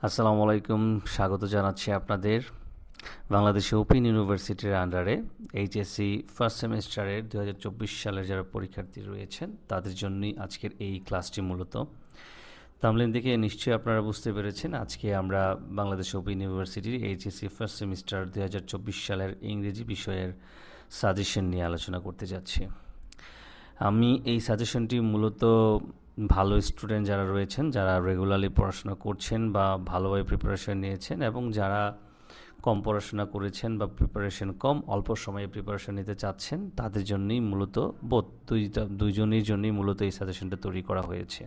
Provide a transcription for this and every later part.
আসসালামু আলাইকুম, স্বাগত জানাচ্ছি আপনাদের বাংলাদেশ ওপেন ইউনিভার্সিটির আন্ডারে এইচএসসি ফার্স্ট সেমিস্টারের 2024 সালের যারা পরীক্ষার্থী রয়েছেন তাদের জন্যই আজকের এই ক্লাসটি মূলত। থাম্বনেল দেখে নিশ্চয়ই আপনারা বুঝতে পেরেছেন আজকে আমরা বাংলাদেশ ওপেন ইউনিভার্সিটির এইচএসসি ফার্স্ট সেমিস্টার 2024 সালের ইংরেজি বিষয়ের সাজেশন নিয়ে আলোচনা করতে যাচ্ছি। আমি এই সাজেশনটি মূলত ভালো স্টুডেন্ট যারা রয়েছেন, যারা রেগুলারলি পড়াশোনা করছেন বা ভালোভাবে প্রিপারেশন নিয়েছেন, এবং যারা কম পড়াশোনা করেছেন বা প্রিপারেশন কম, অল্প সময়ে প্রিপারেশন নিতে চাচ্ছেন, তাদের জন্যই মূলত দুইজনের জন্যই মূলত এই সাজেশনটা তৈরি করা হয়েছে।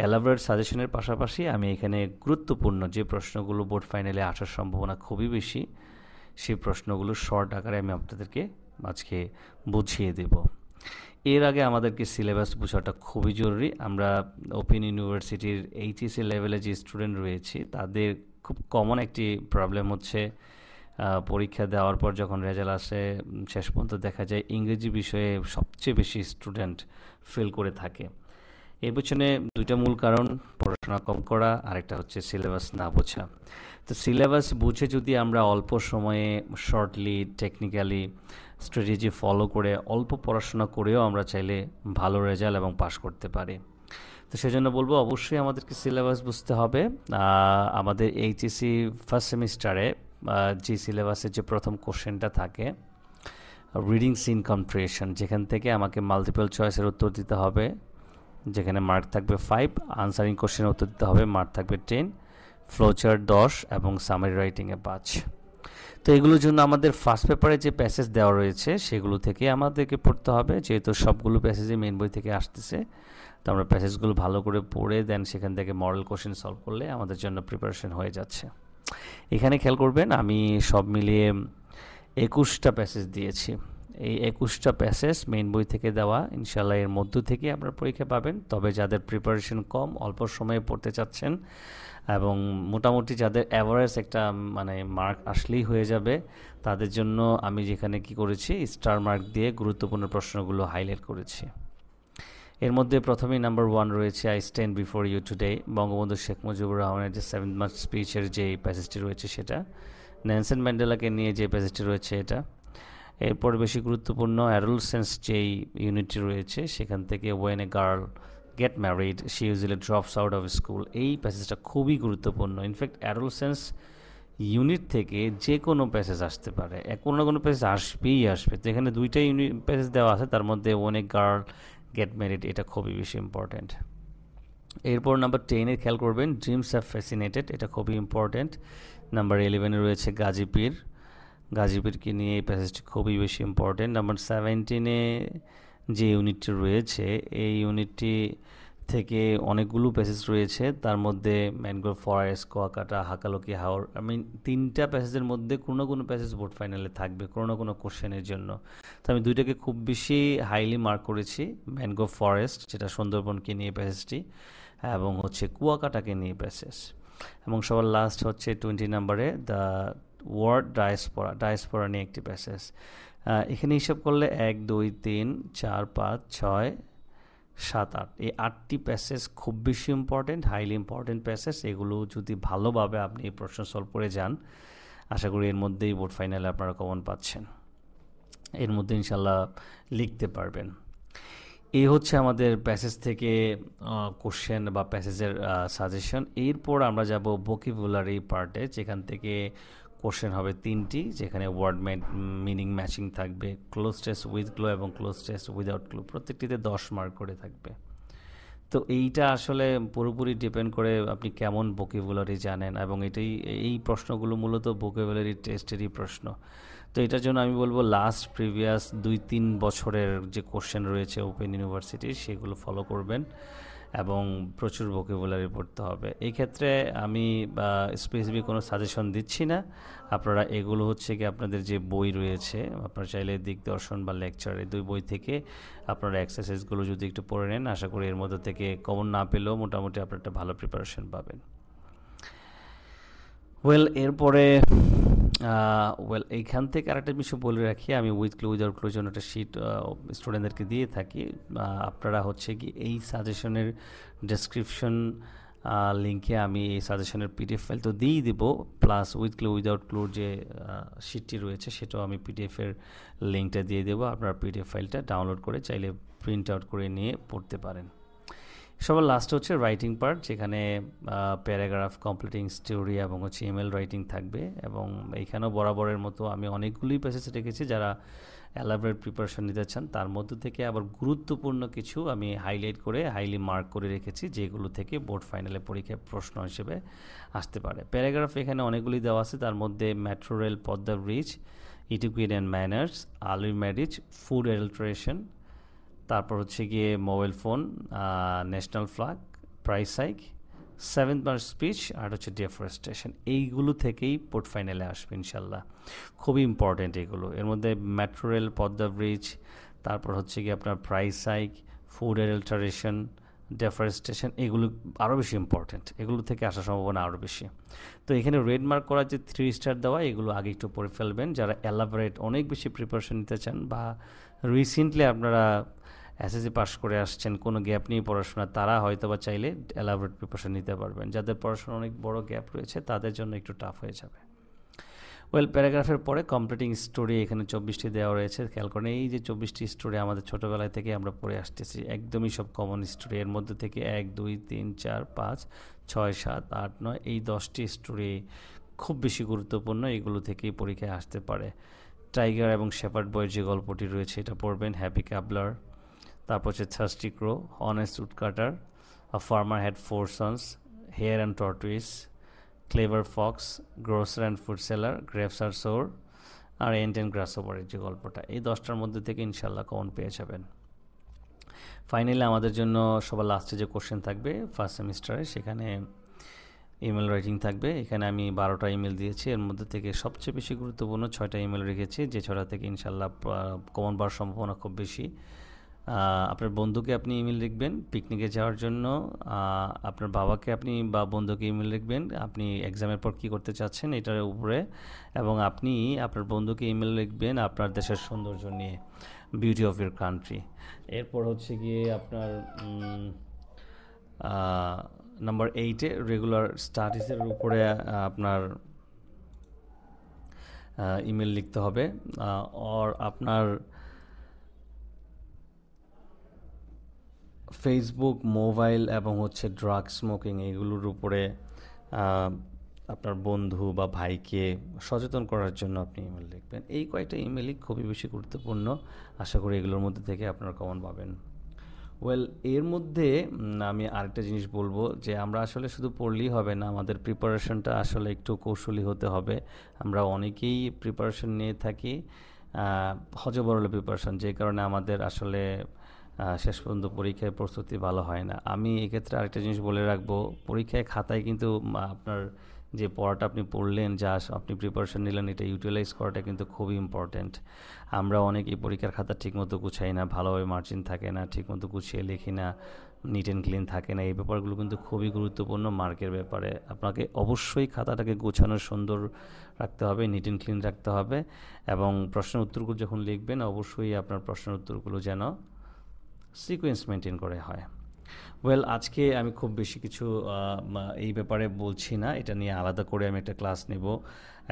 এলাবোরেট সাজেশনের পাশাপাশি আমি এখানে গুরুত্বপূর্ণ যে প্রশ্নগুলো বোর্ড ফাইনালে আসার সম্ভাবনা খুবই বেশি, সেই প্রশ্নগুলো শর্ট আকারে আমি আপনাদেরকে আজকে বুঝিয়ে দেব। এর আগে আমাদেরকে সিলেবাস বোঝাটা খুবই জরুরি। আমরা ওপেন ইউনিভার্সিটির এইচএসসি লেভেলে যে স্টুডেন্ট রয়েছি তাদের খুব কমন একটি প্রবলেম হচ্ছে পরীক্ষা দেওয়ার পর যখন রেজাল্ট আসে শেষ পর্যন্ত দেখা যায় ইংরেজি বিষয়ে সবচেয়ে বেশি স্টুডেন্ট ফেল করে থাকে। এর পেছনে দুইটা মূল কারণ, পড়াশোনা কম করা, আরেকটা হচ্ছে সিলেবাস না বোঝা। তো সিলেবাস বুঝে যদি আমরা অল্প সময়ে শর্টলি টেকনিক্যালি স্ট্র্যাটেজি ফলো করে অল্প পড়াশোনা করেও আমরা চাইলে ভালো রেজাল্ট এবং পাস করতে পারি। তো সেজন্য বলবো অবশ্যই আমাদেরকে সিলেবাস বুঝতে হবে। আমাদের এইচএসসি ফার্স্ট সেমিস্টারে যে সিলেবাসের যে প্রথম কোশ্চেনটা থাকে রিডিং সিন কম্প্রিহেনশন, যেখান থেকে আমাকে মাল্টিপল চয়েসের উত্তর দিতে হবে, যেখানে মার্ক থাকবে 5, আনসারিং কোশ্চেনের উত্তর দিতে হবে, মার্ক থাকবে 10, ফ্লোচার্ট 10 এবং সামারি রাইটিংয়ে 5। তো এগুলোর জন্য আমাদের ফার্স্ট পেপারে যে প্যাসেজ দেওয়া রয়েছে সেগুলো থেকে আমাদেরকে পড়তে হবে, যেহেতু সবগুলো প্যাসেজই মেন বই থেকে আসতেছে। তো আমরা প্যাসেজগুলো ভালো করে পড়ে দেন সেখান থেকে মডেল কোশ্চেন সলভ করলে আমাদের জন্য প্রিপারেশন হয়ে যাচ্ছে। এখানে খেয়াল করবেন আমি সব মিলিয়ে 21টা প্যাসেজ দিয়েছি। এই 21টা প্যাসেজ মেইন বই থেকে দেওয়া, ইনশাল্লাহ এর মধ্য থেকে আপনারা পরীক্ষা পাবেন। তবে যাদের প্রিপারেশন কম, অল্প সময়ে পড়তে চাচ্ছেন এবং মোটামুটি যাদের অ্যাভারেজ একটা মার্ক আসলেই হয়ে যাবে, তাদের জন্য আমি যেখানে কি করেছি স্টার মার্ক দিয়ে গুরুত্বপূর্ণ প্রশ্নগুলো হাইলাইট করেছি। এর মধ্যে প্রথমেই নাম্বার 1 রয়েছে I stand before you today, Bangabandhu Sheikh Mujibur রহমানের যে 7 মার্চ স্পিচের যে প্যাসেজটি রয়েছে সেটা। নেলসন ম্যান্ডেলাকে নিয়ে যে প্যাসেজটি রয়েছে এটা। এরপর বেশি গুরুত্বপূর্ণ অ্যাডোলসেন্স যেই ইউনিটটি রয়েছে সেখান থেকে when a girl get married she usually drops out of school, এই প্যাসেজটা খুবই গুরুত্বপূর্ণ। ইনফ্যাক্ট অ্যাডোলসেন্স ইউনিট থেকে যে কোনো প্যাসেজ আসতে পারে, কোনো না কোনো প্যাসেজ আসবে। তো এখানে দুইটা প্যাসেজ দেওয়া আছে, তার মধ্যে when a girl get married এটা খুবই বেশি ইম্পর্ট্যান্ট। এরপর নাম্বার 10 খেয়াল করবেন ড্রিমস হ্যাভ ফ্যাসিনেটেড, এটা খুবই ইম্পর্ট্যান্ট। নাম্বার 11 রয়েছে গাজীপীরকে নিয়ে এই প্যাসেজটি খুবই বেশি ইম্পর্ট্যান্ট। নাম্বার 17 যে ইউনিটটি রয়েছে এই ইউনিটটি থেকে অনেকগুলো প্যাসেজ রয়েছে, তার মধ্যে ম্যানগ্রোভ ফরেস্ট, কুয়াকাটা, হাকালুকি হাওর, তিনটা প্যাসেজের মধ্যে কোনো কোনো প্যাসেজ বোর্ড ফাইনালে থাকবে কোনো না কোনো কোশ্চেনের জন্য। তো আমি দুইটাকে খুব বেশি হাইলি মার্ক করেছি, ম্যানগ্রোভ ফরেস্ট যেটা সুন্দরবনকে নিয়ে প্যাসেজটি, এবং হচ্ছে কুয়াকাটাকে নিয়ে প্যাসেজ, এবং সবার লাস্ট হচ্ছে 20 নম্বরে দ্য ওয়ার্ড ডায়াসপোরা নিয়ে একটি প্যাসেজ। এখানে হিসাব করলে 1, 2, 3, 4, 5, 6, 7, 8 এই 8টি প্যাসেজ খুব বেশি ইম্পর্টেন্ট, হাইলি ইম্পর্টেন্ট প্যাসেজ। এগুলো যদি ভালোভাবে আপনি এই প্রশ্ন সলভ করে যান, আশা করি এর মধ্যেই বোর্ড ফাইনালে আপনারা কমন পাচ্ছেন, এর মধ্যে ইনশাল্লাহ লিখতে পারবেন। এই হচ্ছে আমাদের প্যাসেজ থেকে কোশ্চেন বা প্যাসেজের সাজেশন। এরপর আমরা যাব ভোকাবুলারি পার্টে, যেখান থেকে কোশ্চেন হবে 3টি, যেখানে ওয়ার্ড মিনিং ম্যাচিং থাকবে, ক্লোজ টেস্ট উইথ ক্লু এবং ক্লোজ টেস্ট উইদাউট ক্লু, প্রত্যেকটিতে 10 মার্ক করে থাকবে। তো এইটা আসলে পুরোপুরি ডিপেন্ড করে আপনি কেমন ভোকাবুলারি জানেন, এবং এই প্রশ্নগুলো মূলত ভোকাবুলারি টেস্টেরই প্রশ্ন। তো এটার জন্য আমি বলবো লাস্ট প্রিভিয়াস 2-3 বছরের যে কোশ্চেন রয়েছে ওপেন ইউনিভার্সিটির সেগুলো ফলো করবেন এবং প্রচুর ভোকাবুলারি পড়তে হবে। এই ক্ষেত্রে আমি স্পেসিফিক কোনো সাজেশন দিচ্ছি না, আপনারা এগুলো হচ্ছে কি আপনাদের যে বই রয়েছে, আপনারা চাইলে দিকদর্শন বা লেকচার এই 2 বই থেকে আপনারা এক্সারসাইজগুলো যদি একটু পড়ে নেন, আশা করি এর মধ্যে থেকে কমন না পেলেও মোটামুটি আপনারা একটা ভালো প্রিপারেশন পাবেন। এরপরে এইখান থেকে আরেকটা বিষয় বলে রাখি, আমি উইথ ক্লু উইদাউট ক্লুর জন্য একটা শিট স্টুডেন্টদেরকে দিয়ে থাকি। আপনারা হচ্ছে কি এই সাজেশনের ডেসক্রিপশন লিঙ্কে আমি এই সাজেশনের পিডিএফ ফাইল তো দিয়েই দেবো, প্লাস উইথ ক্লু উইদাউট ক্লুর যে শিটটি রয়েছে সেটাও আমি পিডিএফের লিঙ্কটা দিয়ে দেবো। আপনার পিডিএফ ফাইলটা ডাউনলোড করে চাইলে প্রিন্ট আউট করে নিয়ে পড়তে পারেন। সবার লাস্ট হচ্ছে রাইটিং পার্ট, যেখানে প্যারাগ্রাফ, কমপ্লিটিং স্টোরি এবং হচ্ছে ইমেল রাইটিং থাকবে। এবং এইখানেও বরাবরের মতো আমি অনেকগুলোই প্যাসেজ রেখেছি যারা এলাবোরেট প্রিপারেশন নিতে চান, তার মধ্যে থেকে আবার গুরুত্বপূর্ণ কিছু আমি হাইলাইট করে হাইলি মার্ক করে রেখেছি, যেগুলো থেকে বোর্ড ফাইনালে পরীক্ষায় প্রশ্ন হিসেবে আসতে পারে। প্যারাগ্রাফ এখানে অনেকগুলি দেওয়া আছে, তার মধ্যে metro rail, Padma bridge, etiquette and manners, early marriage, food adulteration, তারপর হচ্ছে গিয়ে mobile phone, national flag, price hike, 7th March speech, আর হচ্ছে ডিফরেস্টেশন। এইগুলো থেকেই পোর্ট ফাইনালে আসবে ইনশাল্লাহ, খুবই ইম্পর্টেন্ট এগুলো। এর মধ্যে মেট্রো রেল, পদ্মা ব্রিজ, তারপর হচ্ছে গিয়ে আপনার price hike, food adulteration, deforestation, এগুলো আরও বেশি ইম্পর্টেন্ট, এগুলো থেকে আসার সম্ভাবনা আরও বেশি। তো এখানে রেড মার্ক করা যে 3 স্টার দেওয়া, এগুলো আগে একটু পড়ে ফেলবেন যারা এলাবোরেট অনেক বেশি প্রিপারেশন নিতে চান, বা রিসেন্টলি আপনারা এসএসসি পাস করে আসছেন, কোনো গ্যাপ নিয়ে পড়াশোনা, তারা হয়তো বা চাইলে এলাবোরেট প্রিপারেশন নিতে পারবেন। যাদের পড়াশোনা অনেক বড় গ্যাপ রয়েছে তাদের জন্য একটু টাফ হয়ে যাবে। ওয়েল, প্যারাগ্রাফের পরে কমপ্লিটিং স্টোরি এখানে 24টি দেওয়া রয়েছে। খেয়াল করেন, এই যে 24টি স্টোরি আমাদের ছোটোবেলায় থেকে আমরা পড়ে আসতেছি, একদমই সব কমন স্টোরি। এর মধ্যে থেকে 1, 2, 3, 4, 5, 6, 7, 8, 9 এই 10টি স্টোরি খুব বেশি গুরুত্বপূর্ণ, এগুলো থেকেই পরীক্ষায় আসতে পারে। টাইগার এবং শেপার্ড বয়ের যে গল্পটি রয়েছে এটা পড়বেন, হ্যাপি ক্যাবলার। তারপর হচ্ছে thirsty crow, honest woodcutter, a farmer had 4 sons, hare and tortoise, clever fox, grocer and food seller, grapes are sour, আর এন্ট অ্যান্ড গ্রাসওভারের যে গল্পটা, এই 10টার মধ্যে থেকে ইনশাল্লাহ কমন পেয়ে যাবেন। ফাইনালি আমাদের জন্য সবার লাস্টে যে কোশ্চেন থাকবে ফার্স্ট সেমিস্টারে, সেখানে ইমেল রাইটিং থাকবে। এখানে আমি 12টা ইমেল দিয়েছি, এর মধ্যে থেকে সবচেয়ে বেশি গুরুত্বপূর্ণ 6টা ইমেল রেখেছি, যে 6টা থেকে ইনশাল্লাহ কমন পাওয়ার সম্ভাবনা খুব বেশি। আপনার বন্ধুকে আপনি ইমেল লিখবেন পিকনিকে যাওয়ার জন্য, আপনার বাবাকে আপনি বা বন্ধুকে ইমেল লিখবেন আপনি এক্সামের পর কী করতে চাচ্ছেন এটার উপরে, এবং আপনি আপনার বন্ধুকে ইমেল লিখবেন আপনার দেশের সৌন্দর্য নিয়ে, বিউটি অফ ইউর কান্ট্রি। এরপর হচ্ছে গিয়ে আপনার নাম্বার 8-এ রেগুলার স্টাডিজের উপরে আপনার ইমেল লিখতে হবে। আর আপনার ফেসবুক, মোবাইল এবং হচ্ছে ড্রাগ স্মোকিং, এগুলোর উপরে আপনার বন্ধু বা ভাইকে সচেতন করার জন্য আপনি ইমেল লিখবেন। এই কয়েকটা ইমেলই খুবই বেশি গুরুত্বপূর্ণ, আশা করি এগুলোর মধ্যে থেকে আপনারা কমন পাবেন। ওয়েল, এর মধ্যে আমি আরেকটা জিনিস বলবো যে আমরা আসলে শুধু পড়লেই হবে না, আমাদের প্রিপারেশনটা আসলে একটু কৌশলী হতে হবে। আমরা অনেকেই প্রিপারেশন নিয়ে থাকি হজবরল প্রিপারেশন, যে কারণে আমাদের আসলে শেষ পর্যন্ত পরীক্ষায় প্রস্তুতি ভালো হয় না। আমি এক্ষেত্রে আরেকটা জিনিস বলে রাখবো, পরীক্ষায় খাতায় কিন্তু আপনার যে পড়াটা আপনি পড়লেন, যা আপনি প্রিপারেশন নিলেন, এটা ইউটিলাইজ করাটা কিন্তু খুবই ইম্পর্ট্যান্ট। আমরা অনেকেই পরীক্ষার খাতা ঠিকমতো গুছাই না, ভালোভাবে মার্জিন থাকে না, ঠিকমতো গুছিয়ে লিখি না, নিট অ্যান্ড ক্লিন থাকে না। এই ব্যাপারগুলো কিন্তু খুবই গুরুত্বপূর্ণ মার্কের ব্যাপারে। আপনাকে অবশ্যই খাতাটাকে গোছানো, সুন্দর রাখতে হবে, নিট অ্যান্ড ক্লিন রাখতে হবে, এবং প্রশ্নের উত্তরগুলো যখন লিখবেন অবশ্যই আপনার প্রশ্নের উত্তরগুলো যেন সিকোয়েন্স মেনটেন করে হয়। ওয়েল, আজকে আমি খুব বেশি কিছু এই ব্যাপারে বলছি না, এটা নিয়ে আলাদা করে আমি একটা ক্লাস নেব,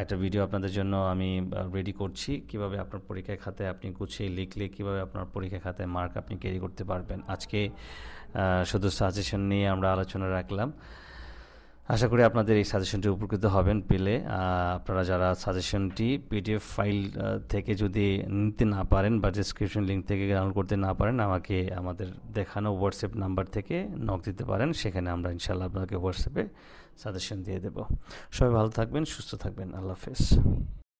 একটা ভিডিও আপনাদের জন্য আমি রেডি করছি, কিভাবে আপনার পরীক্ষার খাতায় আপনি গুছিয়ে লিখলে কীভাবে আপনার পরীক্ষার খাতায় মার্ক আপনি ক্যারি করতে পারবেন। আজকে শুধু সাজেশন নিয়ে আমরা আলোচনা রাখলাম, আশা করি আপনাদের এই সাজেশনটি উপকৃত হবেন পেলে। আপনারা যারা সাজেশনটি পিডিএফ ফাইল থেকে যদি নিতে না পারেন বা ডেসক্রিপশন লিঙ্ক থেকে ডাউনলোড করতে না পারেন, আমাকে আমাদের দেখানো হোয়াটসঅ্যাপ নাম্বার থেকে নক দিতে পারেন, সেখানে আমরা ইনশাআল্লাহ আপনাকে হোয়াটসঅ্যাপে সাজেশন দিয়ে দেব। সবাই ভালো থাকবেন, সুস্থ থাকবেন, আল্লাহ হাফেজ।